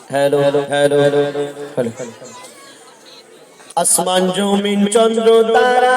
hello hello hello आसमान जमीन चंद्र तारा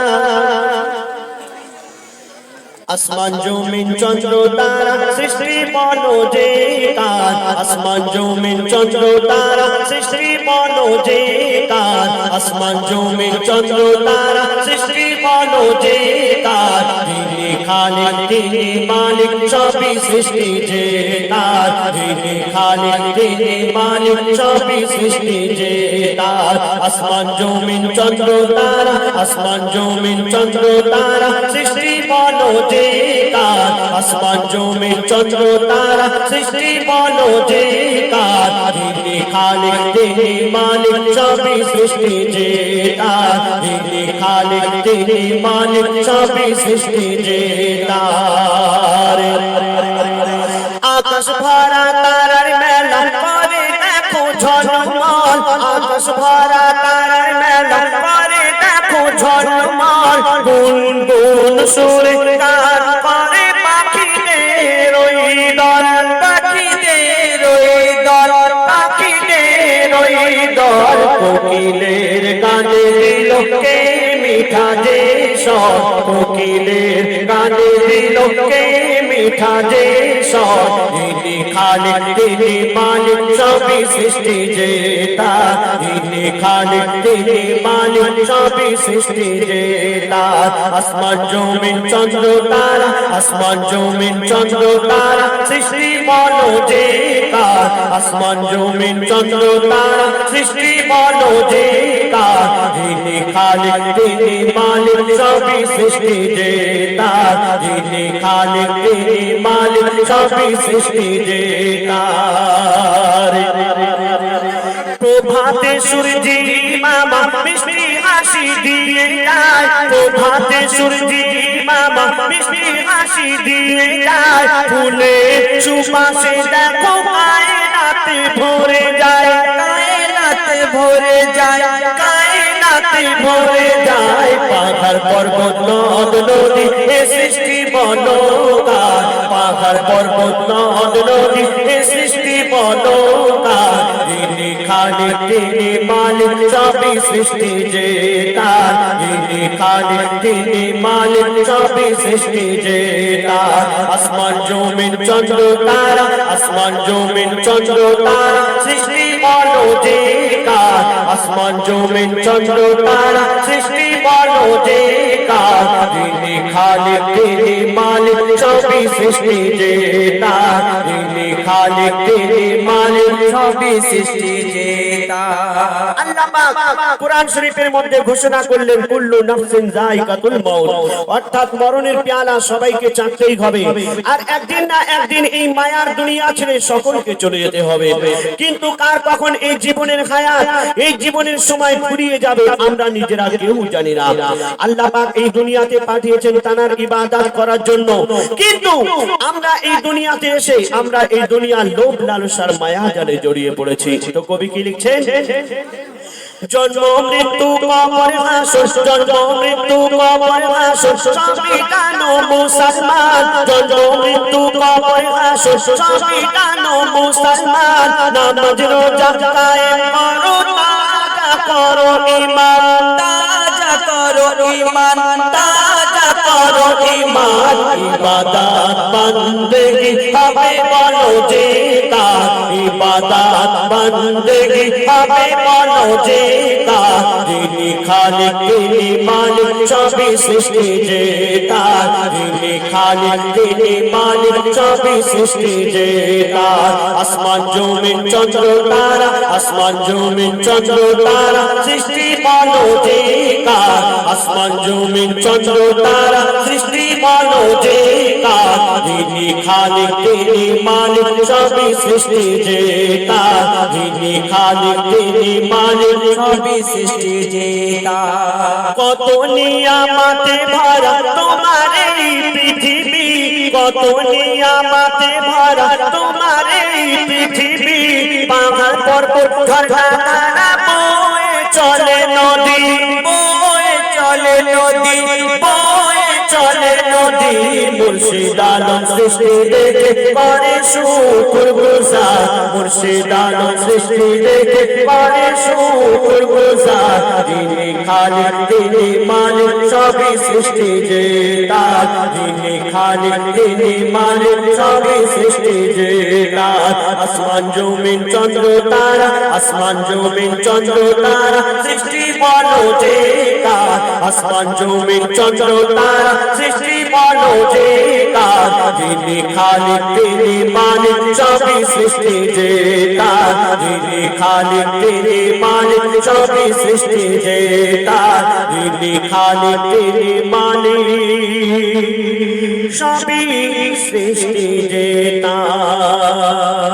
आसमान जमीन चंद्र तारा सृष्टि बनो जे कान आसमान जमीन चंद्र तारा सृष्टि बनो जे कान आसमान जमीन चंद्र तारा सृष्टि बनो जे कान যিনি খালিক তিনি মালিক সবই সৃষ্টি যে তার যিনি খালিক তিনি মালিক সবই সৃষ্টি যে তার আসমান জমিন চন্দ্র তারা আসমান জমিন চন্দ্র তারা সৃষ্টি বলো যে কার আসমান জমিন চন্দ্র তারা সৃষ্টি বলো যে কার যিনি খালিক তিনি মালিক সবই সৃষ্টি যে তার যিনি খালিক তিনি মালিক সবই সৃষ্টি যে তার আকাশ ভরা তারার মেলা করে দেখো ঝলমল আকাশ ভরা তারার মেলা করে দেখো ঝলমল গুন গুন সুরে গান করে পাখিদের ওই দল পাখিদের ওই দল পাখিদের ওই দল কোকিলের গানে লোকে মিঠা যে সব কোকিলের গানে লোকে মিঠা যে সব যিনি খালিক তিনি মালিক সবই সৃষ্টি যে তার যিনি খালিক তিনি মালিক সবই সৃষ্টি যে তার আসমান জমিন চন্দ্র তারা আসমান জমিন চন্দ্র তারা সৃষ্টি বলো যে কার আসমান জমিন চন্দ্র তারা সৃষ্টি বলো যে কার যিনি খালিক তিনি মালিক সবই সৃষ্টি যে তার যিনি খালিক তিনি মালিক সবই সৃষ্টি যে তার প্রভাতে সূর্যি মামা মিষ্টি হাসি দিয়ে যায় প্রভাতে সূর্যি মামা মিষ্টি হাসি দিয়ে যায় ফুলে সুবাসে দেখো কায়নাতে ভরে যায় কায়নাতে ভরে যায় কায়নাতে ভরে যায় পাহাড় পর্বত নদ নদী এ সৃষ্টি বলো কার পাহাড় পর্বত নদ নদী এ সৃষ্টি বলো কার যিনি খালিক তিনি মালিক সবই সৃষ্টি যে তার যিনি খালিক তিনি মালিক সবই সৃষ্টি যে তার আসমান জমিন চন্দ্র তারা আসমান জমিন চন্দ্র তারা সৃষ্টি বলো যে কার আসমান জমিন চন্দ্র তারা সৃষ্টি বলো যে কার যিনি খালিক তিনি মালিক সবই সৃষ্টি যে তার যিনি খালিক তিনি মালিক সবই সৃষ্টি যে তার আল্লাহ পাক কুরআন শরীফের মধ্যে ঘোষণা করলেন কুল্লু নাফসিন যায়কাতুল মাউত অর্থাৎ মরণের পেয়ালা সবাইকে চাখতেই হবে আর একদিন না একদিন এই মায়ার দুনিয়া ছেড়ে সকলকে চলে যেতে হবে কিন্তু কার কখন এই জীবনের হায়াত এই জীবনের সময় ফুরিয়ে যাবে আমরা নিজেরা কেউ জানি না আল্লাহ পাক এই দুনিয়াতে পাঠিয়েছেন তার ইবাদত করার জন্য কিন্তু আমরা এই দুনিয়াতে এসে আমরা এই দুনিয়ার লোভ লালসার মায়া জালে জড়িয়ে পড়েছি তো কবি কি লিখছেন জন্ম মৃত্যু কবর হাসর জন্ম মৃত্যু কবর হাসর সবই জানো মুসলমান জন্ম মৃত্যু কবর হাসর সবই জানো মুসলমান নামাজ রোজা কায়েম করো তাজা করো ঈমান তাজা করো ঈমান তাজা করো ঈমান ইবাদত বন্দেগি হবে বলো যে কার ইবাদত বন্দেগি হবে বলো যে কার যিনি খালিক তিনি মালিক সবই সৃষ্টি যে তার যিনি খালিক তিনি মালিক সবই সৃষ্টি যে তার আসমান জমিন চন্দ্র তারা আসমান জমিন চন্দ্র তারা সৃষ্টি বলো যে কার আসমান জমিন চন্দ্র তারা সৃষ্টি বলো যে কার যিনি খালিক তিনি মালিক সবই সৃষ্টি যে তার যিনি খালিক তিনি মালিক সবই সৃষ্টি যে তার কত নিয়ামতে ভরা তোমার এই পৃথিবী কত নিয়ামতে ভরা তোমার এই পৃথিবী পাহাড় পর্বত ঝর্ণা বয়ে চলে নদী বয়ে চলে নদী বয়ে চলে নদী মুর্শিদ আলম সৃষ্টি দেখে করে শুকর গুজার মুর্শিদ আলম সৃষ্টি দেখে করে শুকর গুজার যিনি খালিক তিনি মালিক সবই সৃষ্টি যে তার যিনি খালিক তিনি মালিক সবই সৃষ্টি যে তার আসমান জমিন চন্দ্র তারা আসমান জমিন চন্দ্র তারা সৃষ্টি বলো যে কার আসমান জমিন চন্দ্র তারা সৃষ্টি বলো যে কার যিনি খালিক তিনি মালিক সবই সৃষ্টি যে তার যিনি খালিক তিনি মালিক সবই সৃষ্টি যে তার যিনি খালিক তিনি মালিক সবই সৃষ্টি যে তার